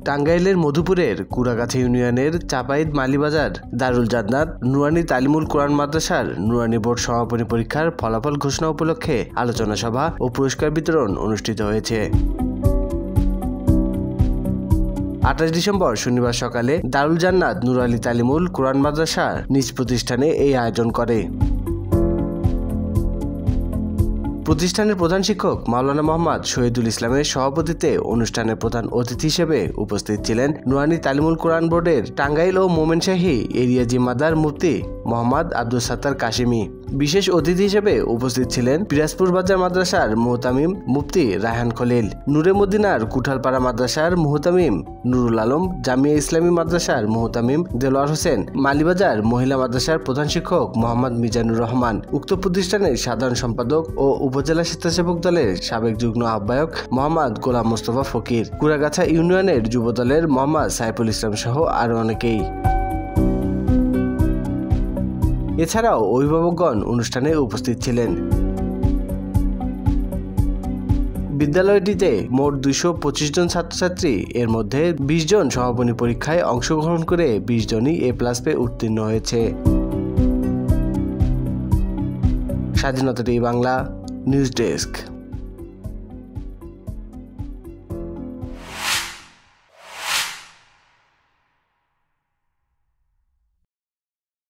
টাঙ্গাইলের মধুপুরের কুড়াগাছা ইউনিয়নের চাপাইদ মালিবাজার দারুল জান্নাত নুরানি তালিমুল কোরআন মাদ্রাসার নুরানি বোর্ড সমাপনী পরীক্ষার ফলাফল ঘোষণা উপলক্ষে আলোচনা সভা ও পুরস্কার বিতরণ অনুষ্ঠিত হয়েছে। 28 ডিসেম্বর শনিবার সকালে দারুল জান্নাত নুরানি তালিমুল কোরআন মাদ্রাসা নিজ প্রতিষ্ঠানে এই আয়োজন করে। প্রতিষ্ঠানের প্রধান শিক্ষক মাওলানা মোহাম্মদ শহীদুল ইসলামের সভাপতিত্বে অনুষ্ঠানের প্রধান অতিথি হিসেবে উপস্থিত ছিলেন নুরানি তালিমুল কোরআন বোর্ডের টাঙ্গাইল ও মোমেনশাহী এরিয়া জিম্মাদার মুফতি মোহাম্মদ আব্দুল সাত্তার কাশিমি। বিশেষ অতিথি হিসেবে উপস্থিত ছিলেন পিরাজপুর বাজার মাদ্রাসার মুহতামিম মুফতি রায়হান খলিল, নূরে মদিনার কুঠালপাড়া মাদ্রাসার মুহতামিম নুরুল আলম, জামিয়া ইসলামী মাদ্রাসার মুহতামিম দেলোয়ার হোসেন, মালিবাজার মহিলা মাদ্রাসার প্রধান শিক্ষক মোহাম্মদ মিজানুর রহমান, উক্ত প্রতিষ্ঠানের সাধারণ সম্পাদক ও উপজেলা স্বেচ্ছাসেবক দলের সাবেক যুগ্ম আহ্বায়ক মোহাম্মদ গোলাম মোস্তফা ফকির, কুড়াগাছা ইউনিয়নের যুব দলের মোহাম্মদ সাইফুল ইসলাম সহ আরও অনেকেই। এছাড়াও অভিভাবকগণ অনুষ্ঠানে উপস্থিত ছিলেন। বিদ্যালয়টিতে মোট 225 জন ছাত্রছাত্রী, এর মধ্যে 20 জন সমাপনী পরীক্ষায় অংশগ্রহণ করে 20 জনই A+ পেয়ে উত্তীর্ণ হয়েছে। স্বাধীনতা টিভি বাংলা নিউজ ডেস্ক।